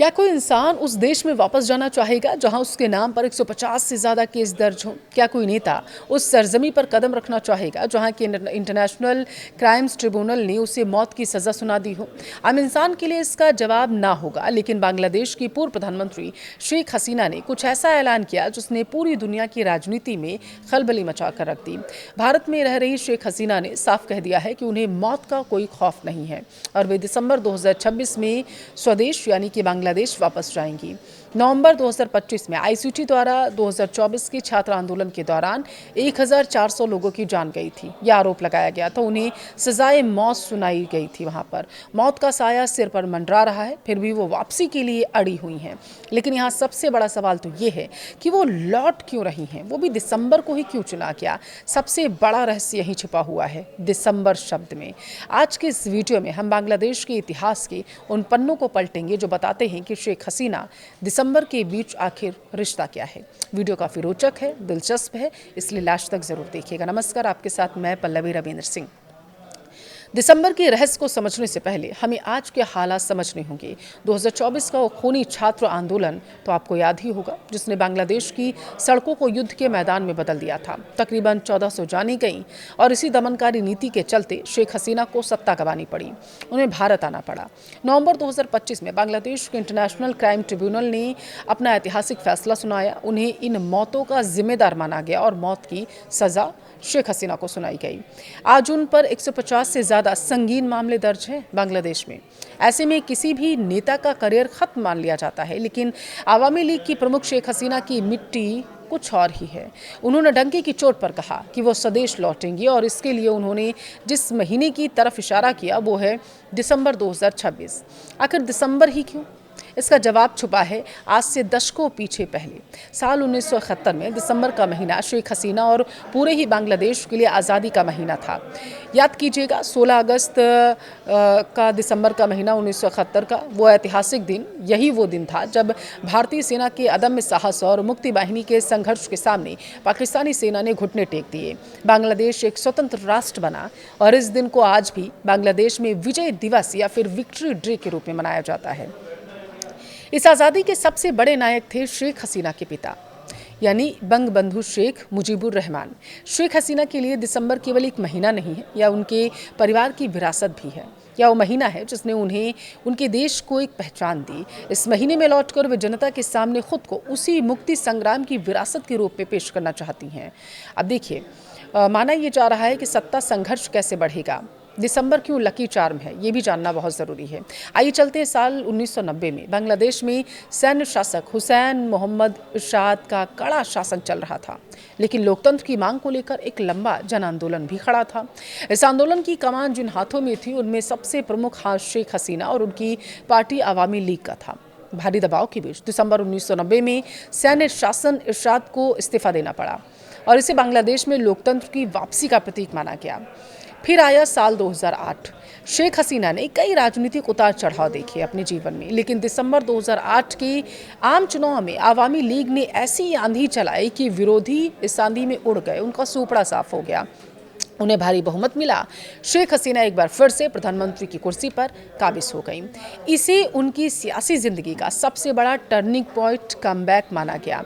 क्या कोई इंसान उस देश में वापस जाना चाहेगा जहां उसके नाम पर 150 से ज़्यादा केस दर्ज हों? क्या कोई नेता उस सरजमी पर कदम रखना चाहेगा जहां की इंटरनेशनल क्राइम्स ट्रिब्यूनल ने उसे मौत की सज़ा सुना दी हो? आम इंसान के लिए इसका जवाब ना होगा, लेकिन बांग्लादेश की पूर्व प्रधानमंत्री शेख हसीना ने कुछ ऐसा ऐलान किया जिसने पूरी दुनिया की राजनीति में खलबली मचा कर रख दी। भारत में रह रही शेख हसीना ने साफ कह दिया है कि उन्हें मौत का कोई खौफ नहीं है और वे दिसंबर 2026 में स्वदेश यानी कि बांग्लादेश वापस जाएंगी। नवंबर 2025 में आईसीटी द्वारा 2024 के छात्र आंदोलन के दौरान 1400 लोगों की जान गई थी। यह आरोप लगाया गया था, उन्हें सजाए मौत सुनाई गई थी। वहां पर मौत का साया सिर पर मंडरा रहा है, फिर भी वो वापसी के लिए अड़ी हुई हैं। लेकिन यहाँ सबसे बड़ा सवाल तो ये है कि वो लौट क्यों रही हैं, वो भी दिसंबर को ही क्यों चुना गया। सबसे बड़ा रहस्य यहीं छिपा हुआ है, दिसंबर शब्द में। आज के इस वीडियो में हम बांग्लादेश के इतिहास के उन पन्नों को पलटेंगे जो बताते हैं कि शेख हसीना दिसंबर के बीच आखिर रिश्ता क्या है। वीडियो काफ़ी रोचक है, दिलचस्प है, इसलिए लास्ट तक जरूर देखिएगा। नमस्कार, आपके साथ मैं पल्लवी रविंद्र सिंह। दिसंबर के रहस्य को समझने से पहले हमें आज के हालात समझने होंगे। 2024 का वो खूनी छात्र आंदोलन तो आपको याद ही होगा, जिसने बांग्लादेश की सड़कों को युद्ध के मैदान में बदल दिया था। तकरीबन 1400 जानें गईं और इसी दमनकारी नीति के चलते शेख हसीना को सत्ता गंवानी पड़ी, उन्हें भारत आना पड़ा। नवंबर 2025 में बांग्लादेश के इंटरनेशनल क्राइम ट्रिब्यूनल ने अपना ऐतिहासिक फैसला सुनाया। उन्हें इन मौतों का जिम्मेदार माना गया और मौत की सजा शेख हसीना को सुनाई गई। आज उन पर 150 से ज़्यादा संगीन मामले दर्ज हैं बांग्लादेश में। ऐसे में किसी भी नेता का करियर खत्म मान लिया जाता है, लेकिन आवामी लीग की प्रमुख शेख हसीना की मिट्टी कुछ और ही है। उन्होंने डंके की चोट पर कहा कि वो स्वदेश लौटेंगी और इसके लिए उन्होंने जिस महीने की तरफ इशारा किया वो है दिसंबर 2026। आखिर दिसंबर ही क्यों? इसका जवाब छुपा है आज से दशकों पीछे। पहले साल 1971 में दिसंबर का महीना शेख हसीना और पूरे ही बांग्लादेश के लिए आज़ादी का महीना था। याद कीजिएगा, 16 अगस्त का दिसंबर का महीना 1971 का वो ऐतिहासिक दिन, यही वो दिन था जब भारतीय सेना के अदम्य साहस और मुक्ति बाहिनी के संघर्ष के सामने पाकिस्तानी सेना ने घुटने टेक दिए। बांग्लादेश एक स्वतंत्र राष्ट्र बना और इस दिन को आज भी बांग्लादेश में विजय दिवस या फिर विक्ट्री डे के रूप में मनाया जाता है। इस आज़ादी के सबसे बड़े नायक थे शेख हसीना के पिता, यानी बंगबंधु शेख मुजीबुर रहमान। शेख हसीना के लिए दिसंबर केवल एक महीना नहीं है, या उनके परिवार की विरासत भी है, या वो महीना है जिसने उन्हें उनके देश को एक पहचान दी। इस महीने में लौटकर वे जनता के सामने खुद को उसी मुक्ति संग्राम की विरासत के रूप में पेश करना चाहती हैं। अब देखिए, माना यह जा रहा है कि सत्ता संघर्ष कैसे बढ़ेगा, दिसंबर क्यों लकी चार्म है, ये भी जानना बहुत ज़रूरी है। आइए चलते हैं साल 1990 में। बांग्लादेश में सैन्य शासक हुसैन मोहम्मद इरशाद का कड़ा शासन चल रहा था, लेकिन लोकतंत्र की मांग को लेकर एक लंबा जन आंदोलन भी खड़ा था। इस आंदोलन की कमान जिन हाथों में थी, उनमें सबसे प्रमुख हाथ शेख हसीना और उनकी पार्टी आवामी लीग का था। भारी दबाव के बीच दिसंबर 1990 में सैन्य शासन इरशाद को इस्तीफा देना पड़ा और इसे बांग्लादेश में लोकतंत्र की वापसी का प्रतीक माना गया। फिर आया साल 2008। शेख हसीना ने कई राजनीतिक उतार चढ़ाव देखे अपने जीवन में, लेकिन दिसंबर 2008 के आम चुनाव में आवामी लीग ने ऐसी आंधी चलाई कि विरोधी इस आंधी में उड़ गए, उनका सुपड़ा साफ हो गया, उन्हें भारी बहुमत मिला। शेख हसीना एक बार फिर से प्रधानमंत्री की कुर्सी पर काबिज हो गई। इसे उनकी सियासी जिंदगी का सबसे बड़ा टर्निंग पॉइंट, कमबैक माना गया।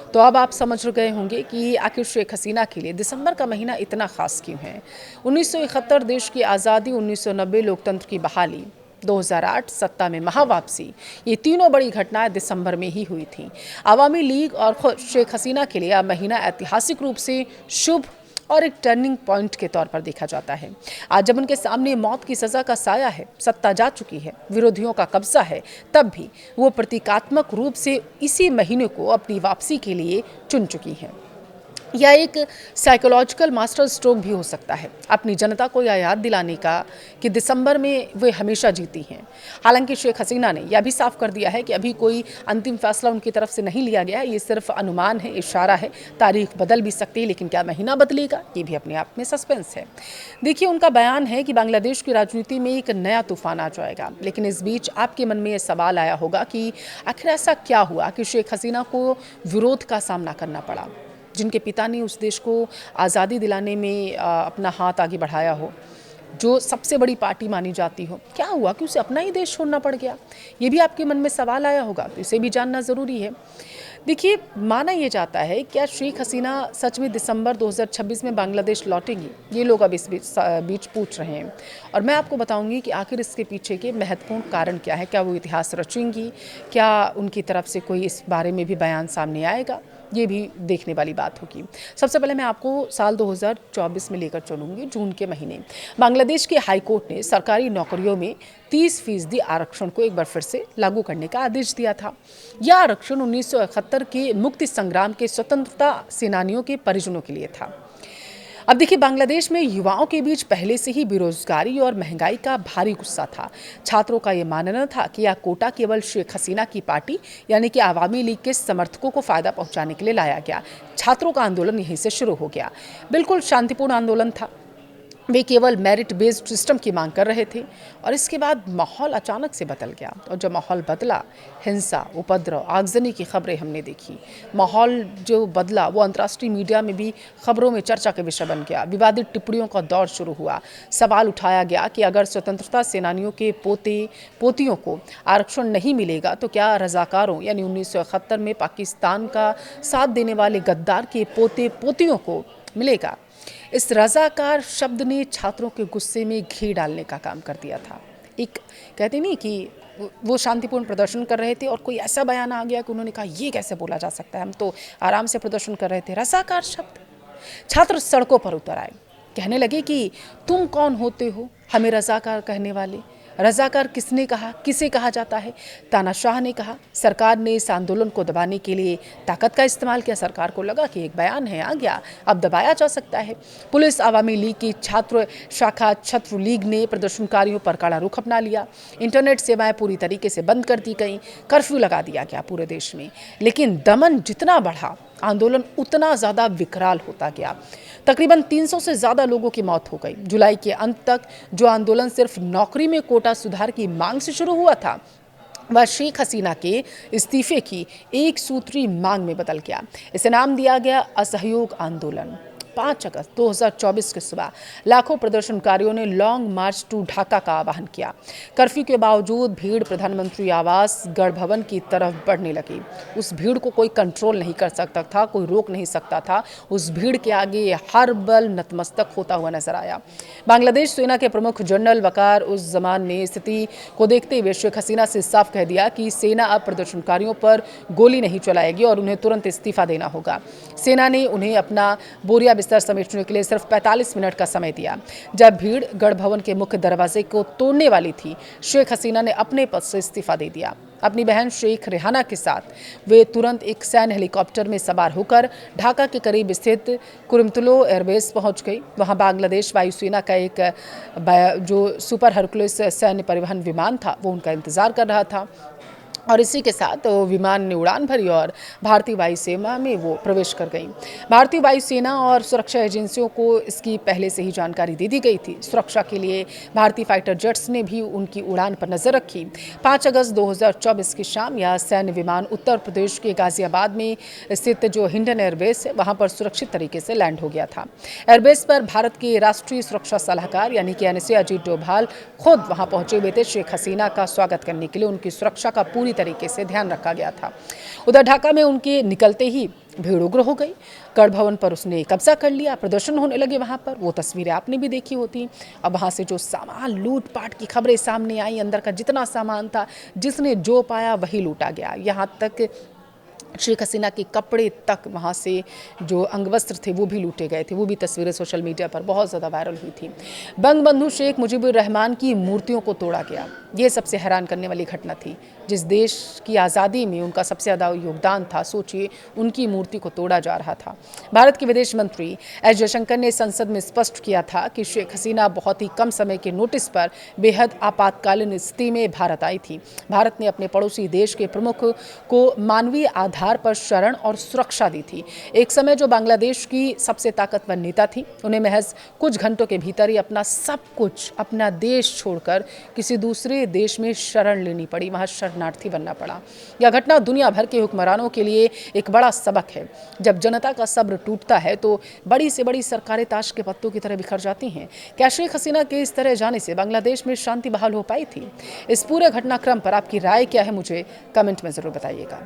तो अब आप समझ गए होंगे कि आखिर शेख हसीना के लिए दिसंबर का महीना इतना खास क्यों है। 1971 देश की आज़ादी, 1990 लोकतंत्र की बहाली, 2008 सत्ता में महावापसी, ये तीनों बड़ी घटनाएं दिसंबर में ही हुई थीं। आवामी लीग और खुद शेख हसीना के लिए यह महीना ऐतिहासिक रूप से शुभ और एक टर्निंग पॉइंट के तौर पर देखा जाता है। आज जब उनके सामने मौत की सज़ा का साया है, सत्ता जा चुकी है, विरोधियों का कब्जा है, तब भी वो प्रतीकात्मक रूप से इसी महीने को अपनी वापसी के लिए चुन चुकी हैं। यह एक साइकोलॉजिकल मास्टर स्ट्रोक भी हो सकता है, अपनी जनता को यह याद दिलाने का कि दिसंबर में वे हमेशा जीती हैं। हालांकि शेख हसीना ने यह भी साफ कर दिया है कि अभी कोई अंतिम फैसला उनकी तरफ से नहीं लिया गया है, ये सिर्फ अनुमान है, इशारा है, तारीख बदल भी सकती है, लेकिन क्या महीना बदलेगा, ये भी अपने आप में सस्पेंस है। देखिए, उनका बयान है कि बांग्लादेश की राजनीति में एक नया तूफान आ जाएगा, लेकिन इस बीच आपके मन में ये सवाल आया होगा कि आखिर ऐसा क्या हुआ कि शेख हसीना को विरोध का सामना करना पड़ा, जिनके पिता ने उस देश को आज़ादी दिलाने में अपना हाथ आगे बढ़ाया हो। जो सबसे बड़ी पार्टी मानी जाती हो, क्या हुआ कि उसे अपना ही देश छोड़ना पड़ गया? ये भी आपके मन में सवाल आया होगा, तो इसे भी जानना ज़रूरी है। देखिए, माना ये जाता है क्या शेख हसीना सच में दिसंबर 2026 में बांग्लादेश लौटेंगी? ये लोग अब इस बीच पूछ रहे हैं और मैं आपको बताऊंगी कि आखिर इसके पीछे के महत्वपूर्ण कारण क्या है। क्या वो इतिहास रचेंगी? क्या उनकी तरफ से कोई इस बारे में भी बयान सामने आएगा? ये भी देखने वाली बात होगी। सबसे पहले मैं आपको साल 2024 में लेकर चलूंगी। जून के महीने बांग्लादेश के हाई कोर्ट ने सरकारी नौकरियों में 30% आरक्षण को एक बार फिर से लागू करने का आदेश दिया था। यह आरक्षण 1971 के मुक्ति संग्राम के स्वतंत्रता सेनानियों के परिजनों के लिए था। अब देखिए, बांग्लादेश में युवाओं के बीच पहले से ही बेरोजगारी और महंगाई का भारी गुस्सा था। छात्रों का यह मानना था कि यह कोटा केवल शेख हसीना की पार्टी यानी कि आवामी लीग के समर्थकों को फायदा पहुंचाने के लिए लाया गया। छात्रों का आंदोलन यहीं से शुरू हो गया। बिल्कुल शांतिपूर्ण आंदोलन था। वे केवल मेरिट बेस्ड सिस्टम की मांग कर रहे थे और इसके बाद माहौल अचानक से बदल गया। और जब माहौल बदला, हिंसा, उपद्रव, आगजनी की खबरें हमने देखी। माहौल जो बदला वो अंतर्राष्ट्रीय मीडिया में भी खबरों में चर्चा का विषय बन गया। विवादित टिप्पणियों का दौर शुरू हुआ। सवाल उठाया गया कि अगर स्वतंत्रता सेनानियों के पोते पोतियों को आरक्षण नहीं मिलेगा तो क्या रजाकारों यानी 1971 में पाकिस्तान का साथ देने वाले गद्दार के पोते पोतियों को मिलेगा? इस रजाकार शब्द ने छात्रों के गुस्से में घी डालने का काम कर दिया था। एक कहते नहीं कि वो शांतिपूर्ण प्रदर्शन कर रहे थे और कोई ऐसा बयान आ गया कि उन्होंने कहा ये कैसे बोला जा सकता है, हम तो आराम से प्रदर्शन कर रहे थे। रजाकार शब्द, छात्र सड़कों पर उतर आए, कहने लगे कि तुम कौन होते हो हमें रजाकार कहने वाले? रजाकार किसने कहा, किसे कहा जाता है? तानाशाह ने कहा। सरकार ने इस आंदोलन को दबाने के लिए ताकत का इस्तेमाल किया। सरकार को लगा कि एक बयान है आ गया, अब दबाया जा सकता है। पुलिस, आवामी लीग की छात्र शाखा छात्र लीग ने प्रदर्शनकारियों पर कड़ा रुख अपना लिया। इंटरनेट सेवाएं पूरी तरीके से बंद कर दी गई। कर्फ्यू लगा दिया गया पूरे देश में। लेकिन दमन जितना बढ़ा, आंदोलन उतना ज़्यादा विकराल होता गया। तकरीबन 300 से ज़्यादा लोगों की मौत हो गई। जुलाई के अंत तक जो आंदोलन सिर्फ नौकरी में कोटा सुधार की मांग से शुरू हुआ था, वह शेख हसीना के इस्तीफे की एक सूत्री मांग में बदल गया। इसे नाम दिया गया असहयोग आंदोलन। 5 अगस्त 2024 की सुबह लाखों प्रदर्शनकारियों ने लॉन्ग मार्च टू ढाका का आह्वान किया। कर्फ्यू के बावजूद भीड़ प्रधानमंत्री आवास गढ़ भवन की तरफ बढ़ने लगी। उस भीड़ को कोई कंट्रोल नहीं कर सकता था, कोई रोक नहीं सकता था। उस भीड़ के आगे हर बल नतमस्तक होता हुआ नजर आया। बांग्लादेश सेना के प्रमुख जनरल वकार उस जमान ने स्थिति को देखते हुए शेख हसीना से साफ कह दिया कि सेना अब प्रदर्शनकारियों पर गोली नहीं चलाएगी और उन्हें तुरंत इस्तीफा देना होगा। सेना ने उन्हें अपना बोरिया बिस्तर समेटने के लिए सिर्फ 45 मिनट का समय दिया। जब भीड़ गढ़ भवन के मुख्य दरवाजे को तोड़ने वाली थी, शेख हसीना ने अपने पद से इस्तीफा दे दिया। अपनी बहन शेख रेहाना के साथ वे तुरंत एक सैन्य हेलीकॉप्टर में सवार होकर ढाका के करीब स्थित कुरिमतुलो एयरबेस पहुंच गई। वहां बांग्लादेश वायुसेना का एक जो सुपर हरकुलिस सैन्य परिवहन विमान था वो उनका इंतजार कर रहा था और इसी के साथ वो विमान ने उड़ान भरी और भारतीय वायुसेना में वो प्रवेश कर गई। भारतीय वायुसेना और सुरक्षा एजेंसियों को इसकी पहले से ही जानकारी दे दी गई थी। सुरक्षा के लिए भारतीय फाइटर जेट्स ने भी उनकी उड़ान पर नजर रखी। 5 अगस्त 2024 की शाम यह सैन्य विमान उत्तर प्रदेश के गाजियाबाद में स्थित जो हिंडन एयरबेस है वहां पर सुरक्षित तरीके से लैंड हो गया था। एयरबेस पर भारत के राष्ट्रीय सुरक्षा सलाहकार यानी कि एनएसए अजीत डोभाल खुद वहां पहुंचे हुए थे। शेख हसीना का स्वागत करने के लिए उनकी सुरक्षा का पूरी तरीके से ध्यान रखा गया था। उधर ढाका में उनके निकलते ही भीड़ उग्र हो गई। गढ़ भवन पर उसने कब्जा कर लिया। प्रदर्शन होने लगे वहां पर। वो तस्वीरें आपने भी देखी होती। अब वहां से जो सामान लूटपाट की खबरें सामने आई, अंदर का जितना सामान था, जिसने जो पाया वही लूटा गया। यहाँ तक शेख हसीना के कपड़े तक वहाँ से जो अंगवस्त्र थे वो भी लूटे गए थे। वो भी तस्वीरें सोशल मीडिया पर बहुत ज़्यादा वायरल हुई थी। बंगबंधु शेख मुजीबुर रहमान की मूर्तियों को तोड़ा गया। ये सबसे हैरान करने वाली घटना थी। जिस देश की आज़ादी में उनका सबसे ज़्यादा योगदान था, सोचिए उनकी मूर्ति को तोड़ा जा रहा था। भारत के विदेश मंत्री एस जयशंकर ने संसद में स्पष्ट किया था कि शेख हसीना बहुत ही कम समय के नोटिस पर बेहद आपातकालीन स्थिति में भारत आई थी। भारत ने अपने पड़ोसी देश के प्रमुख को मानवीय आधार आधार पर शरण और सुरक्षा दी थी। एक समय जो बांग्लादेश की सबसे ताकतवर नेता थी, उन्हें महज कुछ घंटों के भीतर ही अपना सब कुछ, अपना देश छोड़कर किसी दूसरे देश में शरण लेनी पड़ी, वहाँ शरणार्थी बनना पड़ा। यह घटना दुनिया भर के हुक्मरानों के लिए एक बड़ा सबक है। जब जनता का सब्र टूटता है तो बड़ी से बड़ी सरकारें ताश के पत्तों की तरह बिखर जाती हैं। क्या शेख हसीना के इस तरह जाने से बांग्लादेश में शांति बहाल हो पाई थी? इस पूरे घटनाक्रम पर आपकी राय क्या है, मुझे कमेंट में ज़रूर बताइएगा।